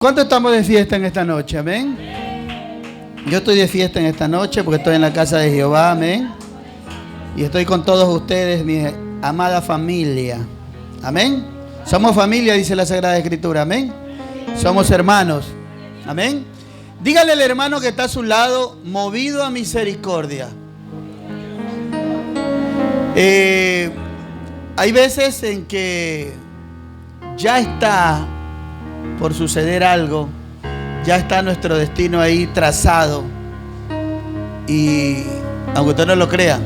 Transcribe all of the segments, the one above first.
¿Cuántos estamos de fiesta en esta noche? Amén. Yo estoy de fiesta en esta noche porque estoy en la casa de Jehová. Amén. Y estoy con todos ustedes, mi amada familia. Amén. Somos familia, dice la Sagrada Escritura. Amén. Somos hermanos. Amén. Dígale al hermano que está a su lado, movido a misericordia. Hay veces en que ya está por suceder algo, ya está nuestro destino ahí trazado, y aunque usted no lo crea,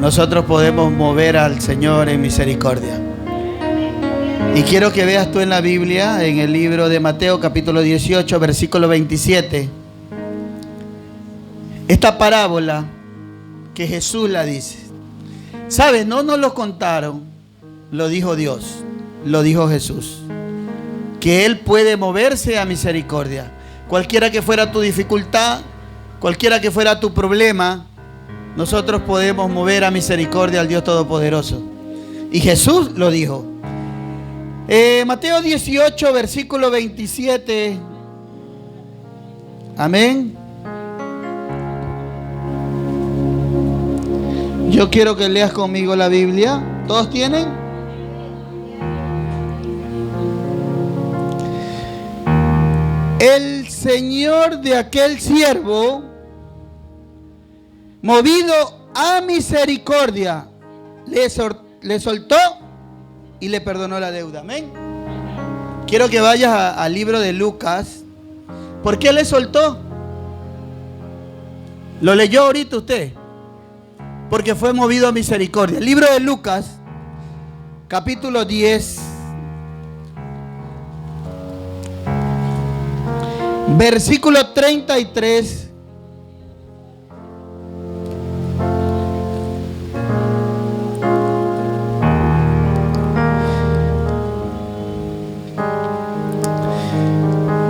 nosotros podemos mover al Señor en misericordia. Y quiero que veas tú en la Biblia, en el libro de Mateo capítulo 18 versículo 27, esta parábola que Jesús la dice. ¿Sabes? No nos lo contaron, lo dijo Dios, lo dijo Jesús, que Él puede moverse a misericordia. Cualquiera que fuera tu dificultad, cualquiera que fuera tu problema, nosotros podemos mover a misericordia al Dios Todopoderoso. Y Jesús lo dijo. Mateo 18, versículo 27. Amén. Yo quiero que leas conmigo la Biblia. ¿Todos tienen? El Señor de aquel siervo, movido a misericordia, le soltó y le perdonó la deuda. Amén. Quiero que vayas al libro de Lucas. ¿Por qué le soltó? ¿Lo leyó ahorita usted? Porque fue movido a misericordia. El libro de Lucas, capítulo 10, versículo 33.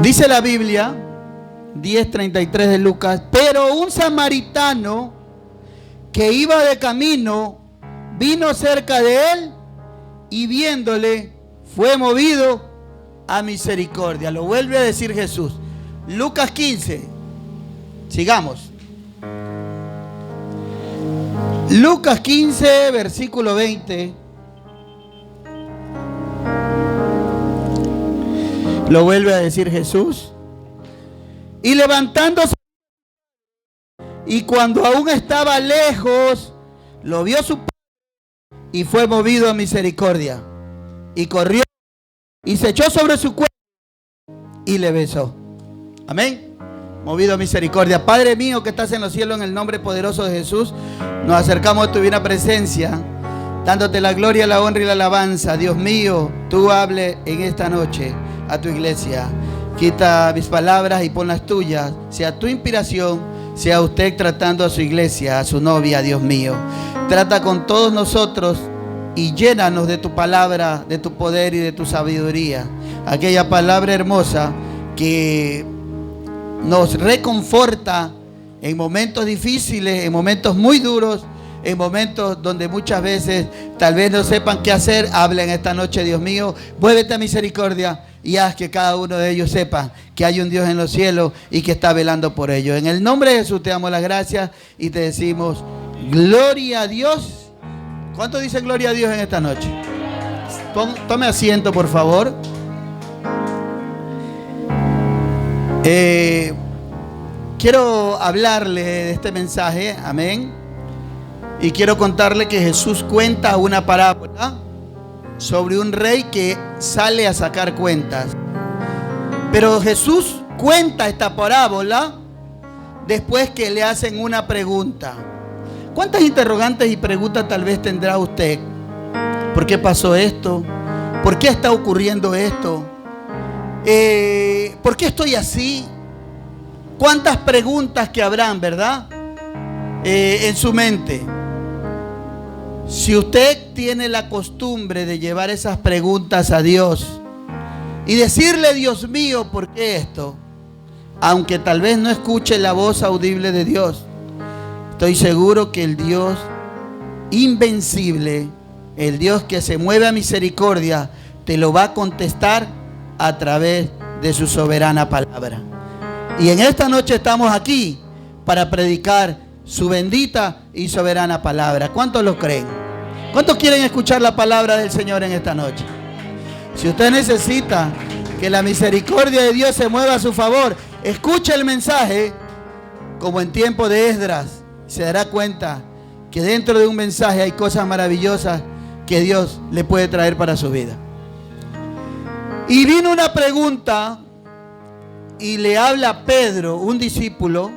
Dice la Biblia, 10:33 de Lucas: pero un samaritano que iba de camino vino cerca de él y viéndole fue movido a misericordia. Lo vuelve a decir Jesús. Lucas 15. Sigamos. Lucas 15, versículo 20. Lo vuelve a decir Jesús. Y levantándose, y cuando aún estaba lejos, lo vio su padre y fue movido a misericordia. Y corrió y se echó sobre su cuello y le besó. Amén. Movido a misericordia. Padre mío que estás en los cielos, en el nombre poderoso de Jesús, nos acercamos a tu divina presencia, dándote la gloria, la honra y la alabanza. Dios mío, tú hable en esta noche a tu iglesia. Quita mis palabras y pon las tuyas. Sea tu inspiración, sea usted tratando a su iglesia, a su novia. Dios mío, trata con todos nosotros y llénanos de tu palabra, de tu poder y de tu sabiduría. Aquella palabra hermosa que nos reconforta en momentos difíciles, en momentos muy duros, en momentos donde muchas veces tal vez no sepan qué hacer. Habla en esta noche, Dios mío. Muévete a misericordia y haz que cada uno de ellos sepa que hay un Dios en los cielos y que está velando por ellos. En el nombre de Jesús te damos las gracias y te decimos gloria a Dios. ¿Cuántos dicen gloria a Dios en esta noche? Tome asiento, por favor. Quiero hablarle de este mensaje, amén. Y quiero contarle que Jesús cuenta una parábola sobre un rey que sale a sacar cuentas. Pero Jesús cuenta esta parábola después que le hacen una pregunta. ¿Cuántas interrogantes y preguntas tal vez tendrá usted? ¿Por qué pasó esto? ¿Por qué está ocurriendo esto? ¿Por qué estoy así? ¿Cuántas preguntas que habrán, verdad? En su mente. Si usted tiene la costumbre de llevar esas preguntas a Dios y decirle: Dios mío, ¿por qué esto? Aunque tal vez no escuche la voz audible de Dios, estoy seguro que el Dios invencible, el Dios que se mueve a misericordia, te lo va a contestar a través de su soberana palabra. Y en esta noche estamos aquí para predicar su bendita y soberana palabra. ¿Cuántos lo creen? ¿Cuántos quieren escuchar la palabra del Señor en esta noche? Si usted necesita que la misericordia de Dios se mueva a su favor, escuche el mensaje como en tiempo de Esdras. Se dará cuenta que dentro de un mensaje hay cosas maravillosas que Dios le puede traer para su vida. Y vino una pregunta y le habla a Pedro, un discípulo,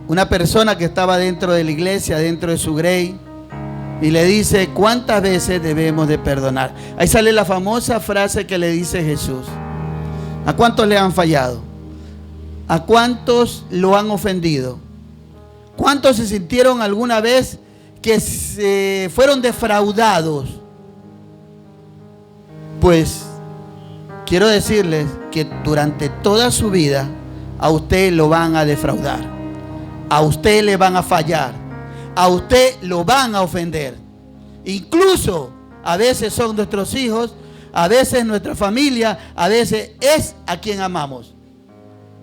una persona que estaba dentro de la iglesia, dentro de su grey, y le dice: ¿cuántas veces debemos de perdonar? Ahí sale la famosa frase que le dice Jesús: ¿a cuántos le han fallado? ¿A cuántos lo han ofendido? ¿Cuántos se sintieron alguna vez que se fueron defraudados? Pues quiero decirles que durante toda su vida a usted lo van a defraudar, a usted le van a fallar, a usted lo van a ofender. Incluso a veces son nuestros hijos, a veces nuestra familia, a veces es a quien amamos,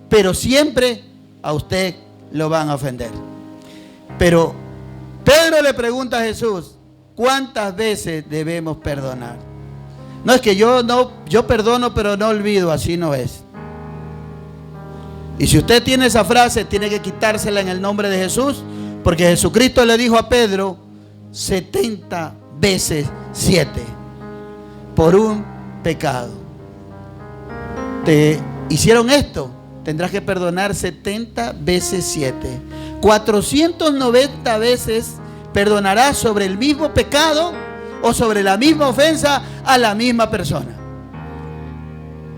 pero siempre a usted lo van a ofender. Pero Pedro le pregunta a Jesús: ¿cuántas veces debemos perdonar? No es que yo perdono pero no olvido, así no es. Y si usted tiene esa frase, tiene que quitársela en el nombre de Jesús, porque Jesucristo le dijo a Pedro 70 veces 7 por un pecado. Te hicieron esto, tendrás que perdonar 70 veces 7. 490 veces perdonarás sobre el mismo pecado o sobre la misma ofensa a la misma persona.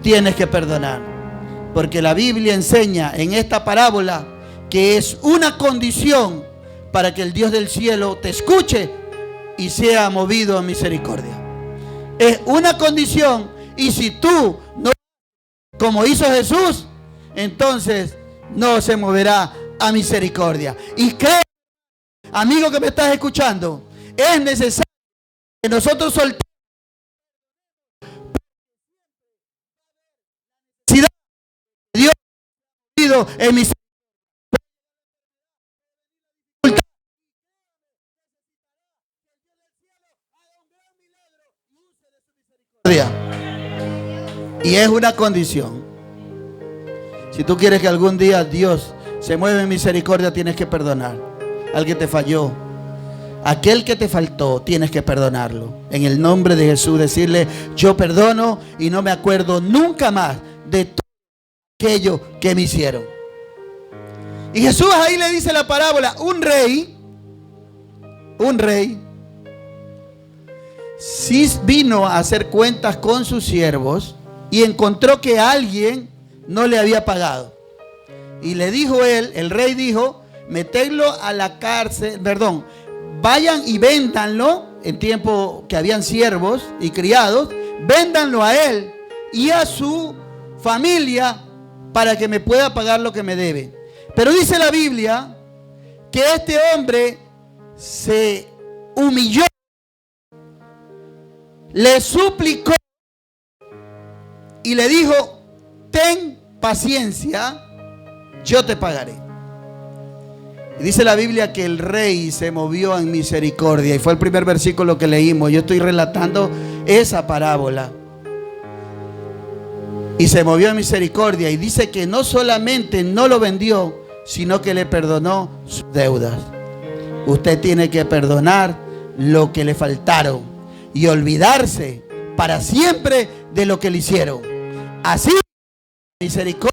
Tienes que perdonar, porque la Biblia enseña en esta parábola que es una condición para que el Dios del cielo te escuche y sea movido a misericordia. Es una condición, y si tú no, como hizo Jesús, entonces no se moverá a misericordia. Y cree, amigo que me estás escuchando, es necesario que nosotros soltemos Dios en misericordia. Y es una condición. Si tú quieres que algún día Dios se mueva en misericordia, tienes que perdonar al que te falló. Aquel que te faltó, tienes que perdonarlo. En el nombre de Jesús, decirle: yo perdono y no me acuerdo nunca más de todo aquello que me hicieron. Y Jesús ahí le dice la parábola: un rey sí vino a hacer cuentas con sus siervos y encontró que alguien no le había pagado. Y le dijo él, el rey dijo: metedlo a la cárcel, vayan y véndanlo. En tiempo que habían siervos y criados, véndanlo a él y a su familia para que me pueda pagar lo que me debe. Pero dice la Biblia que este hombre se humilló, le suplicó y le dijo: ten paciencia, yo te pagaré. Y dice la Biblia que el rey se movió en misericordia, y fue el primer versículo que leímos. Yo estoy relatando esa parábola. Y se movió en misericordia, y dice que no solamente no lo vendió, sino que le perdonó sus deudas. Usted tiene que perdonar lo que le faltaron y olvidarse para siempre de lo que le hicieron. Así la misericordia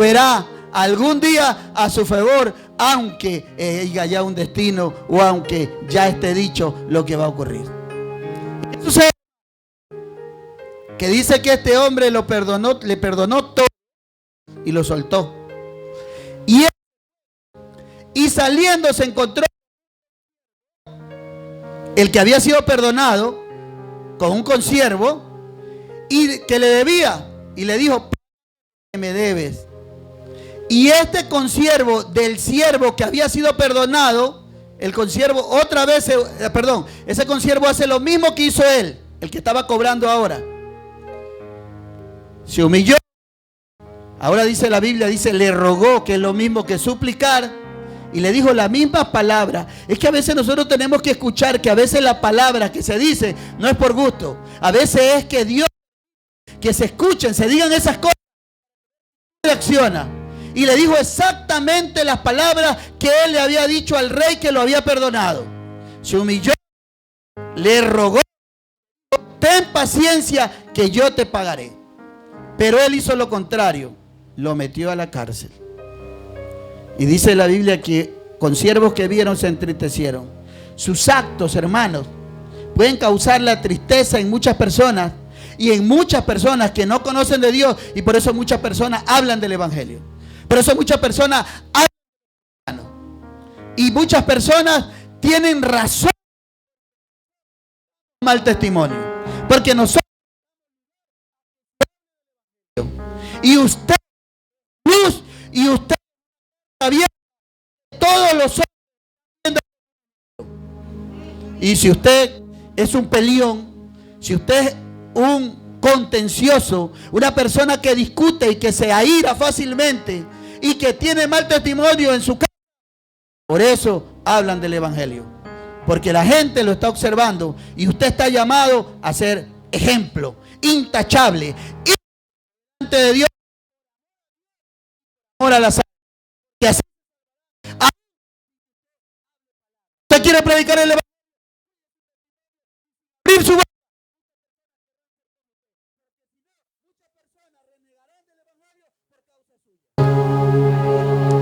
verá algún día a su favor, aunque haya ya un destino o aunque ya esté dicho lo que va a ocurrir. ¿Qué sucede? Que dice que este hombre le perdonó todo y lo soltó. Y saliendo se encontró el que había sido perdonado con un consiervo y que le debía, y le dijo: me debes. Y este consiervo del siervo que había sido perdonado, el consiervo otra vez, ese consiervo hace lo mismo que hizo él, el que estaba cobrando ahora. se humilló. Ahora dice la Biblia, dice, le rogó, que es lo mismo que suplicar, y le dijo las mismas palabras. Es que a veces nosotros tenemos que escuchar que a veces la palabra que se dice no es por gusto. A veces es que Dios, que se escuchen, se digan esas cosas, reacciona. Y le dijo exactamente las palabras que él le había dicho al rey que lo había perdonado. Se humilló, le rogó, ten paciencia que yo te pagaré. Pero él hizo lo contrario, lo metió a la cárcel. Y dice la Biblia que consiervos que vieron se entristecieron. Sus actos, hermanos, pueden causar la tristeza en muchas personas y en muchas personas que no conocen de Dios, y por eso muchas personas hablan del evangelio. Por eso muchas personas hablan, y muchas personas tienen razón de mal testimonio, porque nosotros y usted luz y usted sabía todos los hombres. Y si usted es un peleón, si usted es un contencioso, una persona que discute y que se aira fácilmente y que tiene mal testimonio en su casa, por eso hablan del evangelio, porque la gente lo está observando y usted está llamado a ser ejemplo intachable delante de Dios, ahora la que así. ¿Usted quiere predicar el evangelio? Abrir su boca.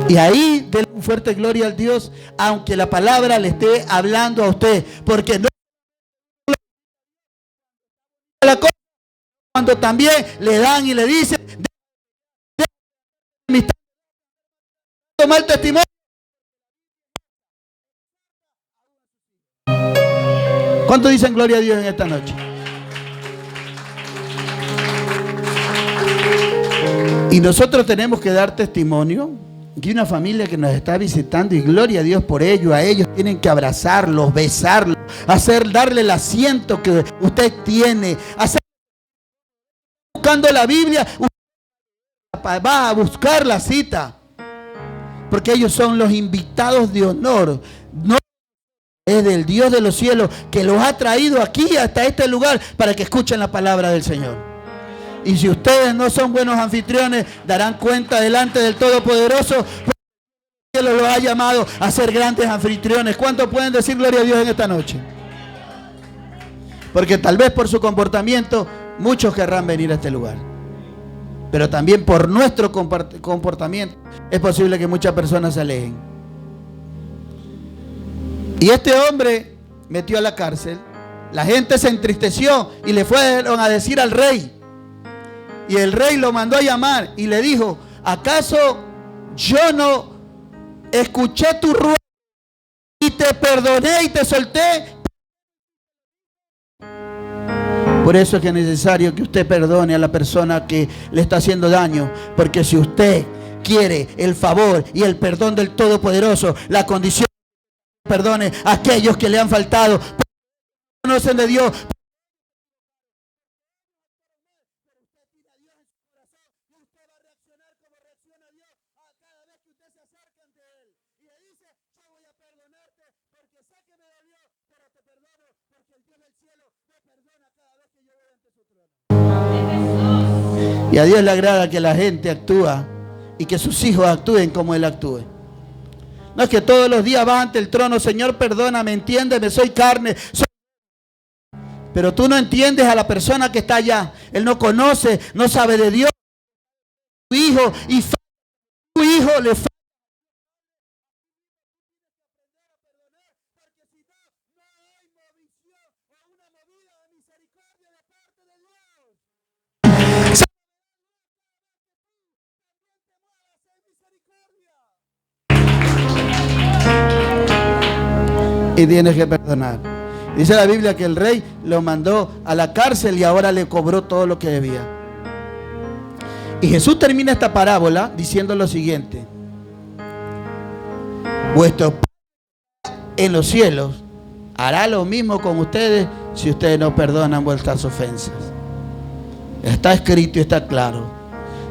Y ahí denle un fuerte gloria al Dios, aunque la palabra le esté hablando a usted, porque no la cosa cuando también le dan y le dicen mal testimonio. ¿Cuántos dicen gloria a Dios en esta noche? Y nosotros tenemos que dar testimonio de una familia que nos está visitando, y gloria a Dios por ello. A ellos tienen que abrazarlos, besarlos, darle el asiento que usted tiene, buscando la Biblia, va a buscar la cita, porque ellos son los invitados de honor. No es del Dios de los cielos que los ha traído aquí hasta este lugar para que escuchen la palabra del Señor. Y si ustedes no son buenos anfitriones, darán cuenta delante del Todopoderoso, porque Él los ha llamado a ser grandes anfitriones. ¿Cuántos pueden decir gloria a Dios en esta noche? Porque tal vez por su comportamiento muchos querrán venir a este lugar, pero también por nuestro comportamiento es posible que muchas personas se alejen. Y este hombre metió a la cárcel. La gente se entristeció y le fueron a decir al rey. Y el rey lo mandó a llamar y le dijo: ¿acaso yo no escuché tu ruego y te perdoné y te solté? Por eso es que es necesario que usted perdone a la persona que le está haciendo daño, porque si usted quiere el favor y el perdón del Todopoderoso, la condición es que perdone a aquellos que le han faltado, conocen de Dios. Y a Dios le agrada que la gente actúa y que sus hijos actúen como Él actúe. No es que todos los días vas ante el trono: Señor, perdóname, entiéndeme, soy carne. Pero tú no entiendes a la persona que está allá. Él no conoce, no sabe de Dios. Tu hijo, y tu hijo le falta. Y tienes que perdonar. Dice la Biblia que el rey lo mandó a la cárcel y ahora le cobró todo lo que debía. Y Jesús termina esta parábola diciendo lo siguiente: vuestro Padre en los cielos hará lo mismo con ustedes si ustedes no perdonan vuestras ofensas. Está escrito y está claro.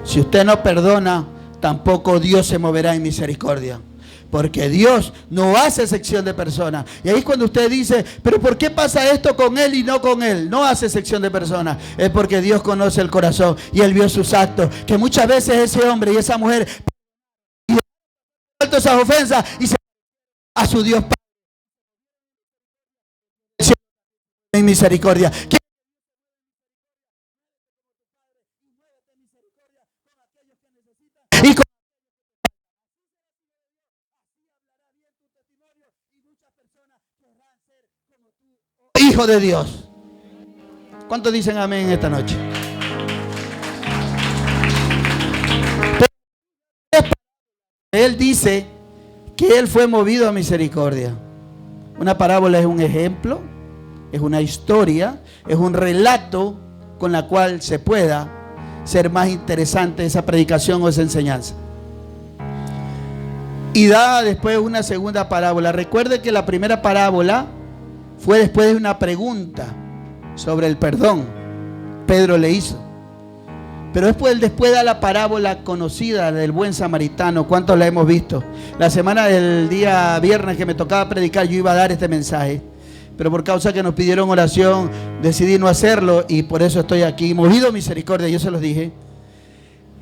Si usted no perdona, tampoco Dios se moverá en misericordia. Porque Dios no hace excepción de personas. Y ahí es cuando usted dice, pero ¿por qué pasa esto con él y no con él? No hace excepción de personas. Es porque Dios conoce el corazón y Él vio sus actos. Que muchas veces ese hombre y esa mujer y esas ofensas y se a su Dios en misericordia. Y con hijo de Dios. ¿Cuántos dicen amén esta noche? Él dice que Él fue movido a misericordia. Una parábola es un ejemplo, es una historia, es un relato con la cual se pueda ser más interesante esa predicación o esa enseñanza. Y da después una segunda parábola. Recuerde que la primera parábola fue después de una pregunta sobre el perdón. Pedro le hizo. Pero después da la parábola conocida del buen samaritano. ¿Cuántos la hemos visto? La semana del día viernes que me tocaba predicar, yo iba a dar este mensaje. Pero por causa que nos pidieron oración, decidí no hacerlo y por eso estoy aquí. Movido a misericordia, yo se los dije.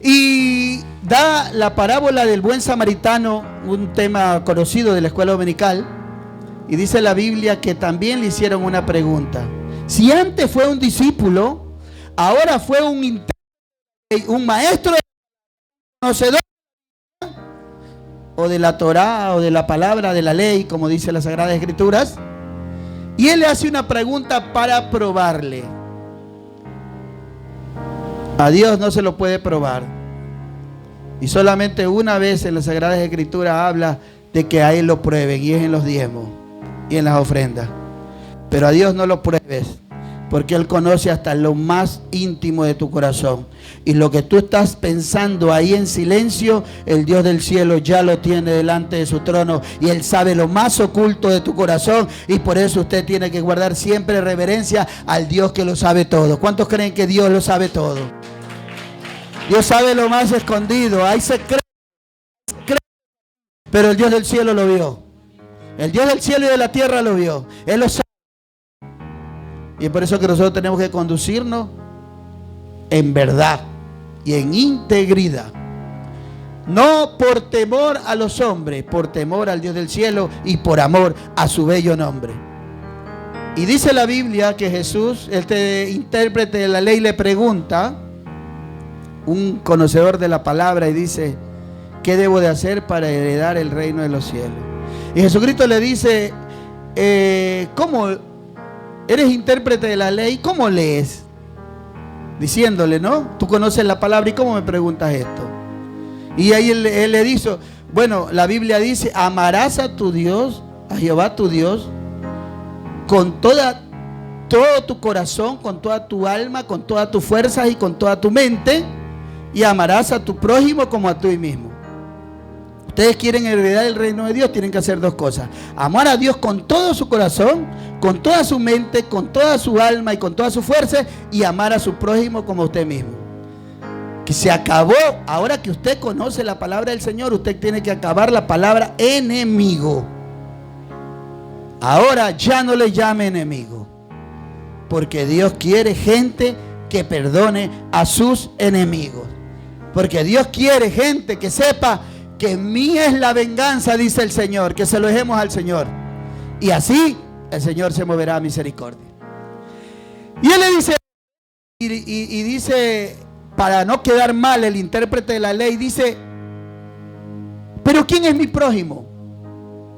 Y da la parábola del buen samaritano, un tema conocido de la escuela dominical. Y dice la Biblia que también le hicieron una pregunta. Si antes fue un discípulo, ahora fue un maestro conocedor o de la Torá o de la palabra de la ley, como dice las Sagradas Escrituras, y él le hace una pregunta para probarle. A Dios no se lo puede probar, y solamente una vez en las Sagradas Escrituras habla de que a Él lo prueben, y es en los diezmos y en las ofrendas. Pero a Dios no lo pruebes, porque Él conoce hasta lo más íntimo de tu corazón. Y lo que tú estás pensando ahí en silencio, el Dios del cielo ya lo tiene delante de su trono. Y Él sabe lo más oculto de tu corazón. Y por eso usted tiene que guardar siempre reverencia al Dios que lo sabe todo. ¿Cuántos creen que Dios lo sabe todo? Dios sabe lo más escondido. Hay secretos. Pero el Dios del cielo lo vio. El Dios del cielo y de la tierra lo vio. Él lo sabe. Y es por eso que nosotros tenemos que conducirnos en verdad y en integridad. No por temor a los hombres, por temor al Dios del cielo y por amor a su bello nombre. Y dice la Biblia que Jesús, este intérprete de la ley, le pregunta, un conocedor de la palabra, y dice, ¿qué debo de hacer para heredar el reino de los cielos? Y Jesucristo le dice, ¿cómo eres intérprete de la ley? ¿Cómo lees? Diciéndole, ¿no? Tú conoces la palabra y ¿cómo me preguntas esto? Y ahí él le dice, bueno, la Biblia dice, amarás a tu Dios, a Jehová tu Dios, con todo tu corazón, con toda tu alma, con todas tus fuerzas y con toda tu mente, y amarás a tu prójimo como a ti mismo. Ustedes quieren heredar el reino de Dios, tienen que hacer dos cosas: amar a Dios con todo su corazón, con toda su mente, con toda su alma y con toda su fuerza, y amar a su prójimo como a usted mismo. Que se acabó. Ahora que usted conoce la palabra del Señor, usted tiene que acabar la palabra enemigo. Ahora ya no le llame enemigo, porque Dios quiere gente que perdone a sus enemigos. Porque Dios quiere gente que sepa que mía es la venganza, dice el Señor, que se lo dejemos al Señor. Y así el Señor se moverá a misericordia. Y él le dice, y dice, para no quedar mal, el intérprete de la ley dice, ¿pero quién es mi prójimo?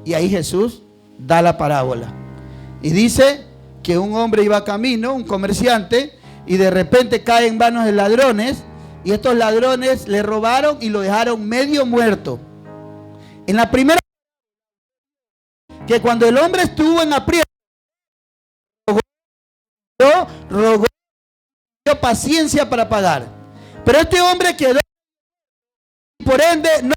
Y ahí Jesús da la parábola. Y dice que un hombre iba camino, un comerciante, y de repente cae en manos de ladrones. Y estos ladrones le robaron y lo dejaron medio muerto. En la primera, que cuando el hombre estuvo en aprieto, rogó paciencia para pagar. Pero este hombre quedó, y por ende no.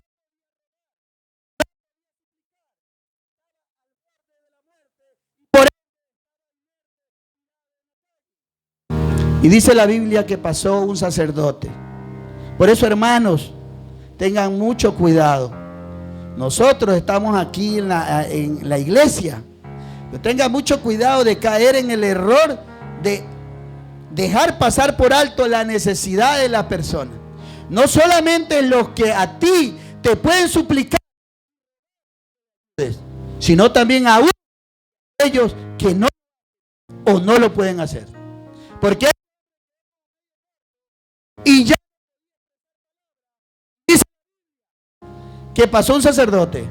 Y dice la Biblia que pasó un sacerdote. Por eso, hermanos, tengan mucho cuidado. Nosotros estamos aquí en la iglesia. Pero tengan mucho cuidado de caer en el error de dejar pasar por alto la necesidad de la persona. No solamente los que a ti te pueden suplicar, sino también a ellos que no o no lo pueden hacer. Porque y ya dice que pasó un sacerdote,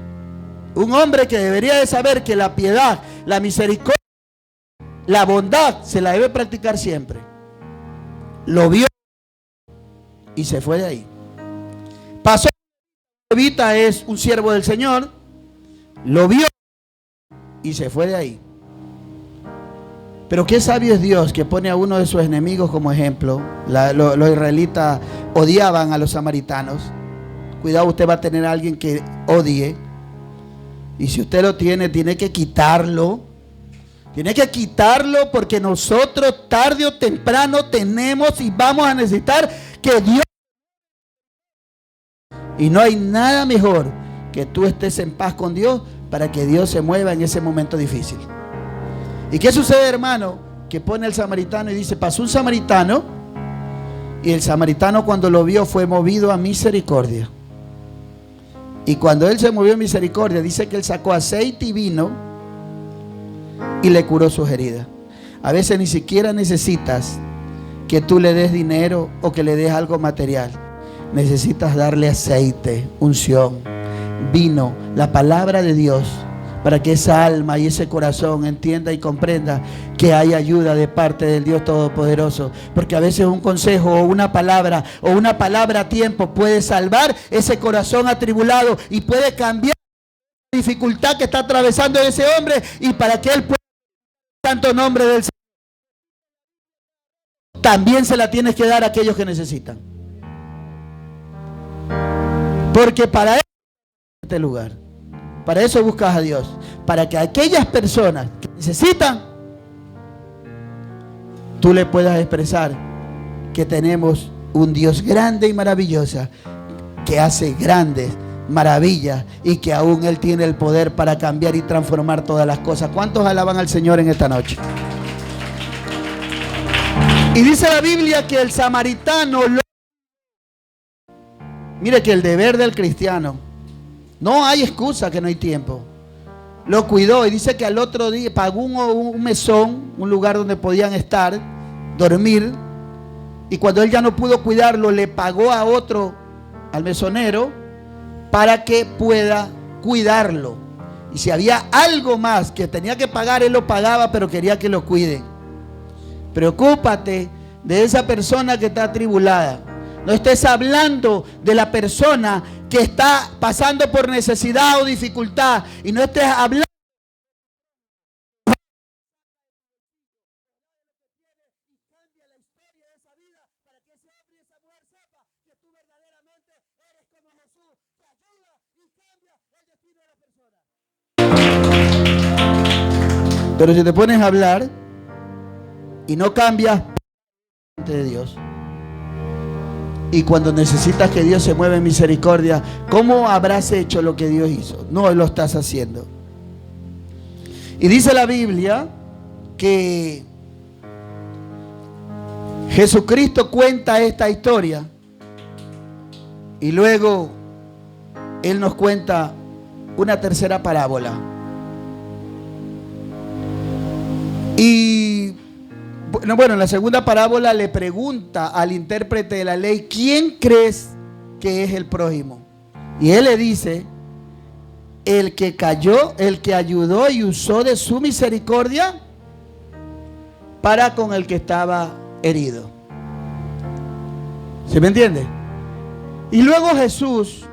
un hombre que debería de saber que la piedad, la misericordia, la bondad se la debe practicar siempre. Lo vio y se fue de ahí. Pasó, levita es un siervo del Señor, lo vio y se fue de ahí. Pero qué sabio es Dios, que pone a uno de sus enemigos como ejemplo. Los israelitas odiaban a los samaritanos. Cuidado, usted va a tener a alguien que odie. Y si usted lo tiene, tiene que quitarlo. Tiene que quitarlo, porque nosotros tarde o temprano tenemos y vamos a necesitar que Dios. Y no hay nada mejor que tú estés en paz con Dios para que Dios se mueva en ese momento difícil. ¿Y qué sucede, hermano? Que pone al samaritano y dice, pasó un samaritano, y el samaritano cuando lo vio fue movido a misericordia. Y cuando él se movió a misericordia, dice que él sacó aceite y vino y le curó sus heridas. A veces ni siquiera necesitas que tú le des dinero o que le des algo material. Necesitas darle aceite, unción, vino, la palabra de Dios, para que esa alma y ese corazón entienda y comprenda que hay ayuda de parte del Dios Todopoderoso. Porque a veces un consejo o una palabra a tiempo puede salvar ese corazón atribulado y puede cambiar la dificultad que está atravesando ese hombre, y para que él pueda tanto nombre del Señor. También se la tienes que dar a aquellos que necesitan. Porque para eso este lugar. Para eso buscas a Dios, para que aquellas personas que necesitan, tú le puedas expresar que tenemos un Dios grande y maravilloso, que hace grandes maravillas y que aún Él tiene el poder para cambiar y transformar todas las cosas. ¿Cuántos alaban al Señor en esta noche? Y dice la Biblia que el samaritano, mire que el deber del cristiano, no hay excusa que no hay tiempo. Lo cuidó y dice que al otro día pagó un mesón, un lugar donde podían estar, dormir. Y cuando él ya no pudo cuidarlo, le pagó a otro, al mesonero, para que pueda cuidarlo. Y si había algo más que tenía que pagar, él lo pagaba, pero quería que lo cuiden. Preocúpate de esa persona que está atribulada. No estés hablando de la persona que está pasando por necesidad o dificultad, y no estés hablando pero si te pones a hablar y no cambias de Dios. Y cuando necesitas que Dios se mueva en misericordia, ¿cómo habrás hecho lo que Dios hizo? No lo estás haciendo. Y dice la Biblia que Jesucristo cuenta esta historia y luego Él nos cuenta una tercera parábola. Y bueno, en la segunda parábola le pregunta al intérprete de la ley, ¿quién crees que es el prójimo? Y él le dice, el que cayó, el que ayudó y usó de su misericordia para con el que estaba herido. ¿Se me entiende? Y luego Jesús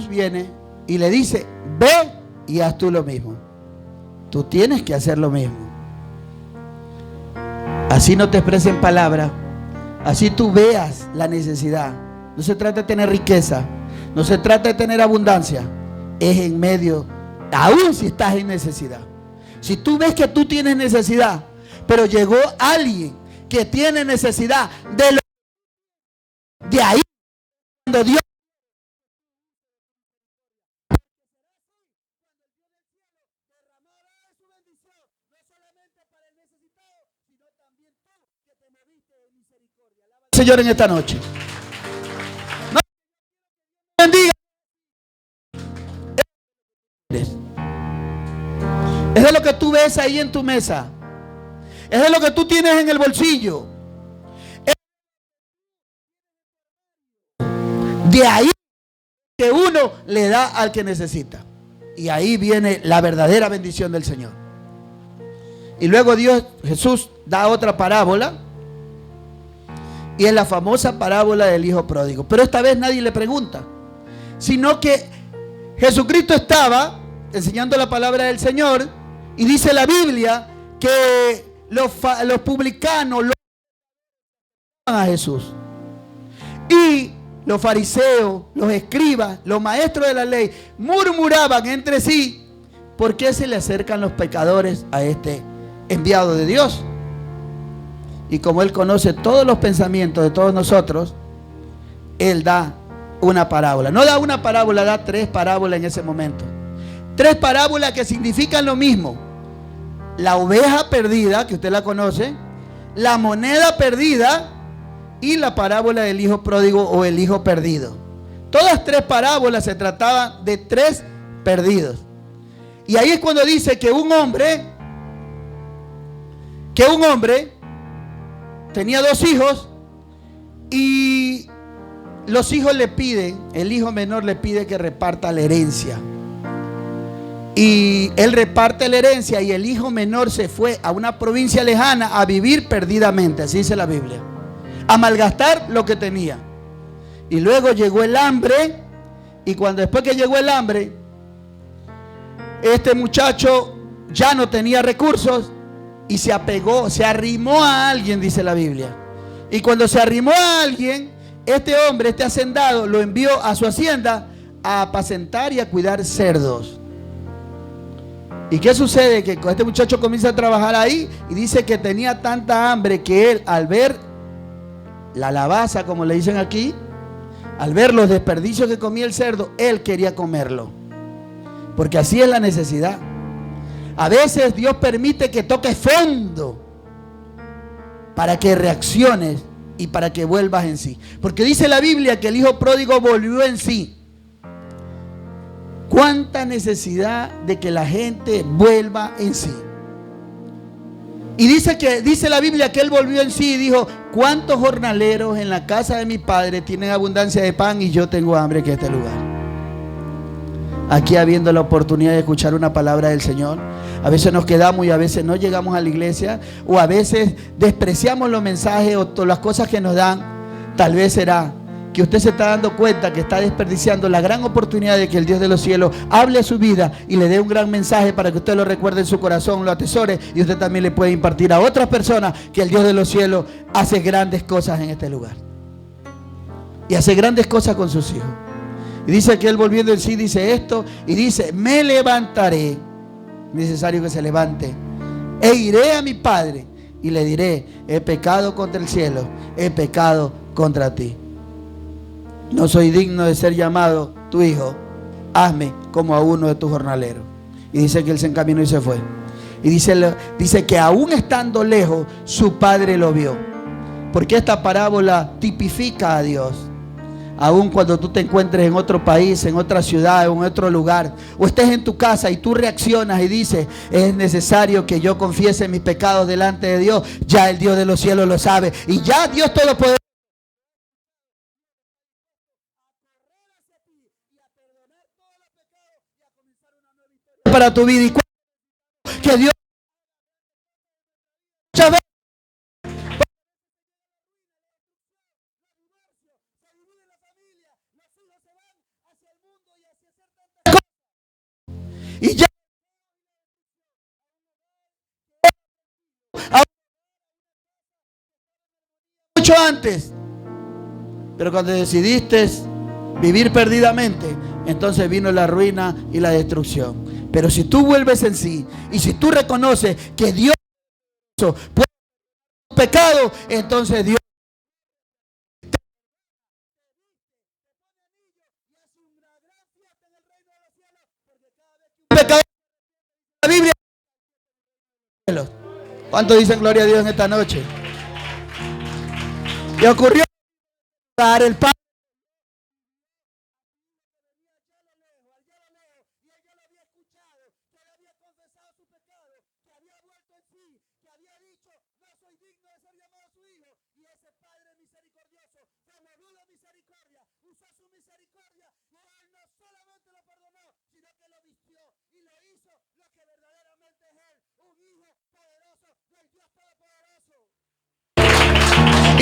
viene y le dice, ve y haz tú lo mismo. Tú tienes que hacer lo mismo. Así no te expresen palabras, así tú veas la necesidad. No se trata de tener riqueza, no se trata de tener abundancia, es en medio, aún si estás en necesidad. Si tú ves que tú tienes necesidad, pero llegó alguien que tiene necesidad de ahí cuando Dios Señor en esta noche. No bendiga. Es de lo que tú ves ahí en tu mesa. Es de lo que tú tienes en el bolsillo. De ahí que uno le da al que necesita. Y ahí viene la verdadera bendición del Señor. Y luego Jesús da otra parábola. Y es la famosa parábola del hijo pródigo. Pero esta vez nadie le pregunta. Sino que Jesucristo estaba enseñando la palabra del Señor. Y dice la Biblia que los publicanos lo a Jesús. Y los fariseos, los escribas, los maestros de la ley murmuraban entre sí: ¿por qué se le acercan los pecadores a este enviado de Dios? Y como Él conoce todos los pensamientos de todos nosotros, Él da una parábola. No da una parábola, da 3 parábolas en ese momento. 3 parábolas que significan lo mismo: la oveja perdida, que usted la conoce, la moneda perdida y la parábola del hijo pródigo o el hijo perdido. Todas 3 parábolas se trataban de 3 perdidos. Y ahí es cuando dice que un hombre tenía 2 hijos y los hijos le piden, el hijo menor le pide que reparta la herencia. Y él reparte la herencia y el hijo menor se fue a una provincia lejana a vivir perdidamente, así dice la Biblia, a malgastar lo que tenía. Y luego llegó el hambre, y después que llegó el hambre, este muchacho ya no tenía recursos y se arrimó a alguien, dice la Biblia. Y cuando se arrimó a alguien, este hombre, este hacendado, lo envió a su hacienda a apacentar y a cuidar cerdos. ¿Y qué sucede? Que este muchacho comienza a trabajar ahí y dice que tenía tanta hambre que él, al ver la lavaza, como le dicen aquí, al ver los desperdicios que comía el cerdo, él quería comerlo. Porque así es la necesidad. A veces Dios permite que toques fondo para que reacciones y para que vuelvas en sí. Porque dice la Biblia que el hijo pródigo volvió en sí. ¿Cuánta necesidad de que la gente vuelva en sí? Y dice la Biblia que él volvió en sí y dijo: ¿cuántos jornaleros en la casa de mi padre tienen abundancia de pan y yo tengo hambre que este lugar? Aquí, habiendo la oportunidad de escuchar una palabra del Señor, a veces nos quedamos y a veces no llegamos a la iglesia, o a veces despreciamos los mensajes o las cosas que nos dan. Tal vez será que usted se está dando cuenta que está desperdiciando la gran oportunidad de que el Dios de los cielos hable a su vida y le dé un gran mensaje para que usted lo recuerde en su corazón, lo atesore, y usted también le puede impartir a otras personas que el Dios de los cielos hace grandes cosas en este lugar y hace grandes cosas con sus hijos. Y dice que él, volviendo en sí, dice esto y dice: me levantaré, necesario que se levante, e iré a mi padre y le diré: he pecado contra el cielo, he pecado contra ti. No soy digno de ser llamado tu hijo. Hazme como a uno de tus jornaleros. Y dice que él se encaminó y se fue. Y dice que aún estando lejos, su padre lo vio. Porque esta parábola tipifica a Dios. Aún cuando tú te encuentres en otro país, en otra ciudad, en otro lugar, o estés en tu casa y tú reaccionas y dices: es necesario que yo confiese mis pecados delante de Dios. Ya el Dios de los cielos lo sabe. Y ya Dios Todopoderoso para tu vida. Y que Dios muchas veces y ya mucho antes, pero cuando decidiste vivir perdidamente, entonces vino la ruina y la destrucción. Pero si tú vuelves en sí y si tú reconoces que Dios puede pecados, entonces Dios pecado. La Biblia. ¿Cuántos dicen gloria a Dios en esta noche? Y ocurrió dar el pan.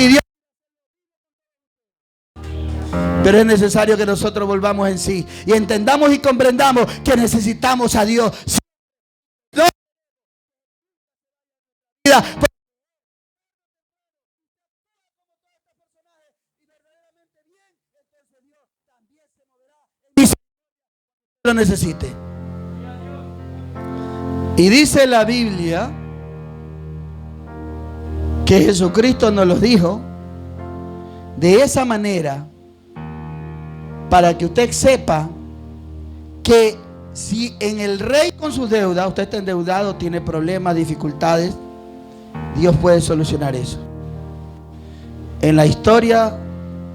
Y Dios. Pero es necesario que nosotros volvamos en sí y entendamos y comprendamos que necesitamos a Dios. No. Lo necesite. Y dice la Biblia que Jesucristo nos lo dijo de esa manera para que usted sepa que si en el rey con sus deudas usted está endeudado, tiene problemas, dificultades, Dios puede solucionar eso. En la historia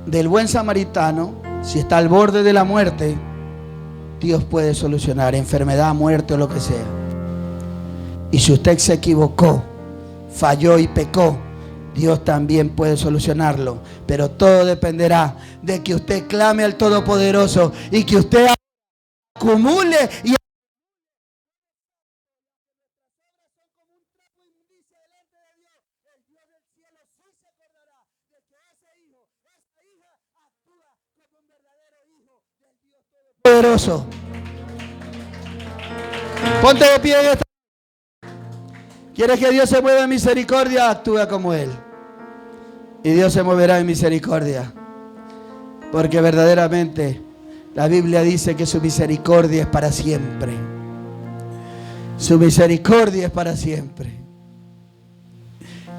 del buen samaritano, si está al borde de la muerte, Dios puede solucionar enfermedad, muerte o lo que sea. Y si usted se equivocó, falló y pecó, Dios también puede solucionarlo. Pero todo dependerá de que usted clame al Todopoderoso y que usted acumule y poderoso. Ponte de pie en esta. ¿Quieres que Dios se mueva en misericordia? Actúa como Él. Y Dios se moverá en misericordia. Porque verdaderamente la Biblia dice que su misericordia es para siempre. Su misericordia es para siempre.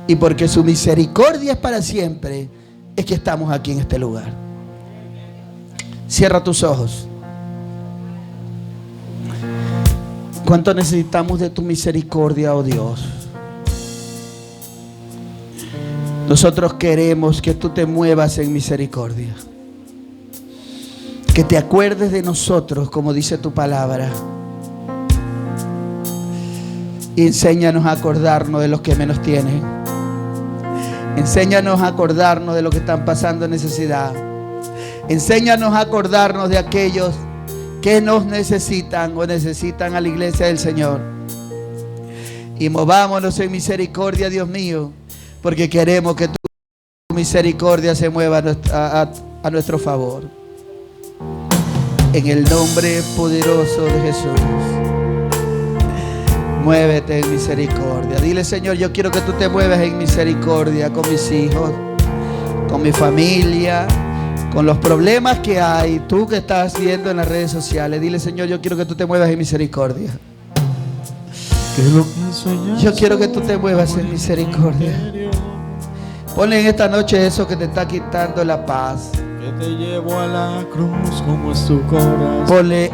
Y porque su misericordia es para siempre, es que estamos aquí en este lugar. Cierra tus ojos. ¿Cuánto necesitamos de tu misericordia, oh Dios? Nosotros queremos que tú te muevas en misericordia. Que te acuerdes de nosotros, como dice tu palabra. Y enséñanos a acordarnos de los que menos tienen. Enséñanos a acordarnos de los que están pasando necesidad. Enséñanos a acordarnos de aquellos que nos necesitan o necesitan a la iglesia del Señor. Y movámonos en misericordia, Dios mío, porque queremos que tu misericordia se mueva a nuestro favor. En el nombre poderoso de Jesús, muévete en misericordia. Dile, Señor, yo quiero que tú te muevas en misericordia con mis hijos, con mi familia, con los problemas que hay, tú que estás viendo en las redes sociales. Dile, Señor, yo quiero que tú te muevas en misericordia. Yo quiero que tú te muevas en misericordia. Ponle en esta noche eso que te está quitando la paz. Que te llevo a la cruz como es tu corazón. Ponle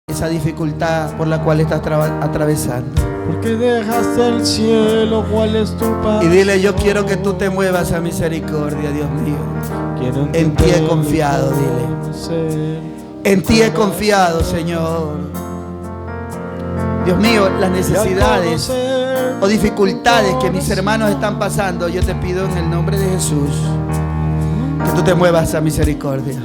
esa dificultad por la cual estás atravesando. Porque dejaste el cielo, ¿cuál es tu paz? Y dile, yo quiero que tú te muevas a misericordia, Dios mío. En ti he confiado, dile. En ti he confiado, Señor. Dios mío, las necesidades o dificultades que mis hermanos están pasando, yo te pido en el nombre de Jesús que tú te muevas a misericordia.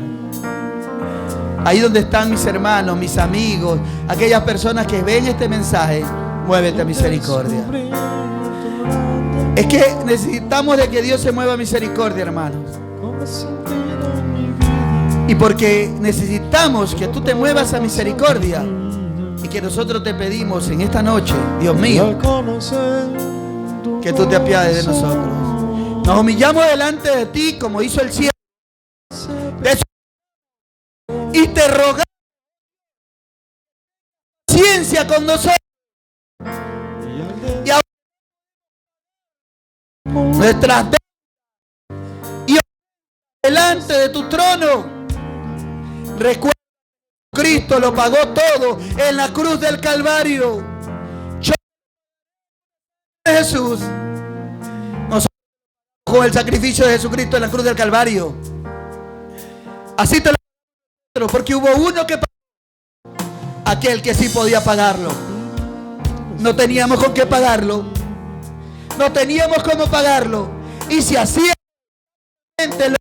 Ahí donde están mis hermanos, mis amigos, aquellas personas que ven este mensaje, muévete a misericordia. Es que necesitamos de que Dios se mueva a misericordia, hermanos. Y porque necesitamos que tú te muevas a misericordia, y que nosotros te pedimos en esta noche, Dios mío, que tú te apiades de nosotros. Nos humillamos delante de ti como hizo el cielo. Y te rogamos paciencia con nosotros. Y ahora nuestras deudas y delante de tu trono. Recuerda que Cristo lo pagó todo en la cruz del Calvario. Yo, Jesús, nosotros con el sacrificio de Jesucristo en la cruz del Calvario. Así te lo, porque hubo uno que pagó, aquel que sí podía pagarlo. No teníamos con qué pagarlo. No teníamos cómo pagarlo. Y si hacía la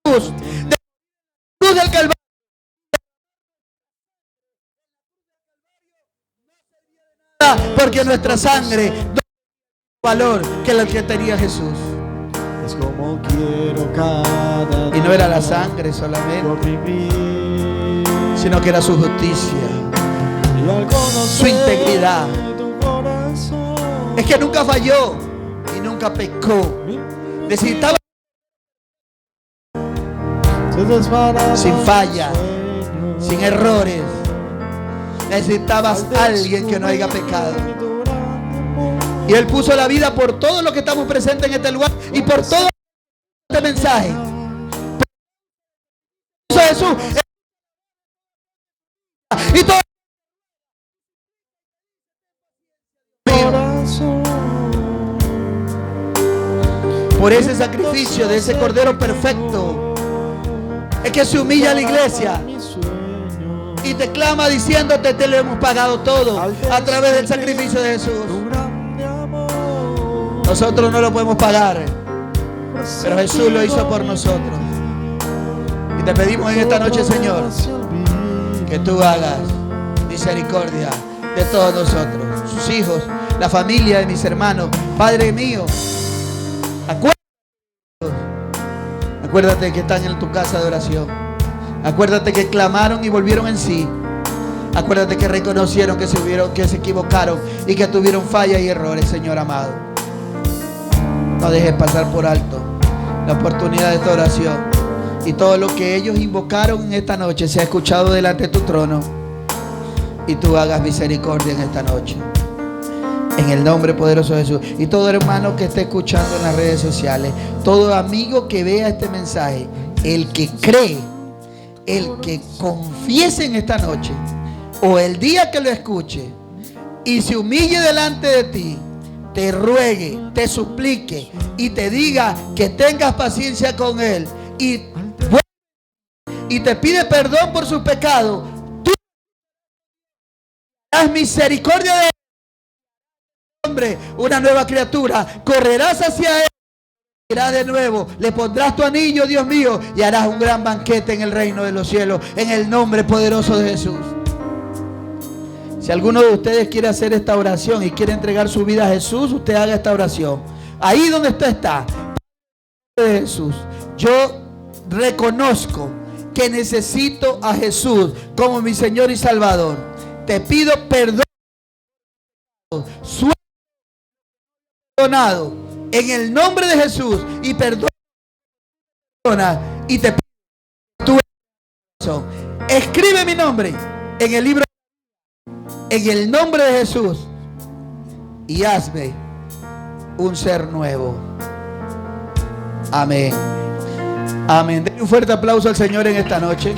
cruz del Calvario, porque nuestra sangre no tiene valor que la que tenía Jesús. Es como quiero cada día. Y no era la sangre solamente, sino que era su justicia, su integridad. Es que nunca falló y nunca pecó. Necesitaba sin falla, sin errores. Necesitabas a alguien que no haya pecado. Y Él puso la vida por todos los que estamos presentes en este lugar y por todo este mensaje. Jesús y todo por ese sacrificio de ese Cordero perfecto es que se humilla la iglesia y te clama diciéndote: te lo hemos pagado todo a través del sacrificio de Jesús. Nosotros no lo podemos pagar, pero Jesús lo hizo por nosotros. Y te pedimos en esta noche, Señor, que tú hagas misericordia de todos nosotros, sus hijos, la familia de mis hermanos. Padre mío, acuérdate que están en tu casa de oración. Acuérdate que clamaron y volvieron en sí. Acuérdate que reconocieron que se equivocaron y que tuvieron fallas y errores, Señor amado. No dejes pasar por alto la oportunidad de esta oración. Y todo lo que ellos invocaron en esta noche sea escuchado delante de tu trono. Y tú hagas misericordia en esta noche. En el nombre poderoso de Jesús. Y todo hermano que esté escuchando en las redes sociales, todo amigo que vea este mensaje, el que cree, el que confiese en esta noche o el día que lo escuche y se humille delante de ti, te ruegue, te suplique y te diga que tengas paciencia con él y te pide perdón por sus pecados, tú haz misericordia de él. Hombre, una nueva criatura, correrás hacia él, irás de nuevo, le pondrás tu anillo, Dios mío, y harás un gran banquete en el reino de los cielos, en el nombre poderoso de Jesús. Si alguno de ustedes quiere hacer esta oración y quiere entregar su vida a Jesús, usted haga esta oración. Ahí donde usted está, de Jesús, yo reconozco que necesito a Jesús como mi Señor y Salvador. Te pido perdón. Perdonado en el nombre de Jesús y perdona y te pido tu corazón. Escribe mi nombre en el libro en el nombre de Jesús y hazme un ser nuevo. Amén. Amén. Den un fuerte aplauso al Señor en esta noche.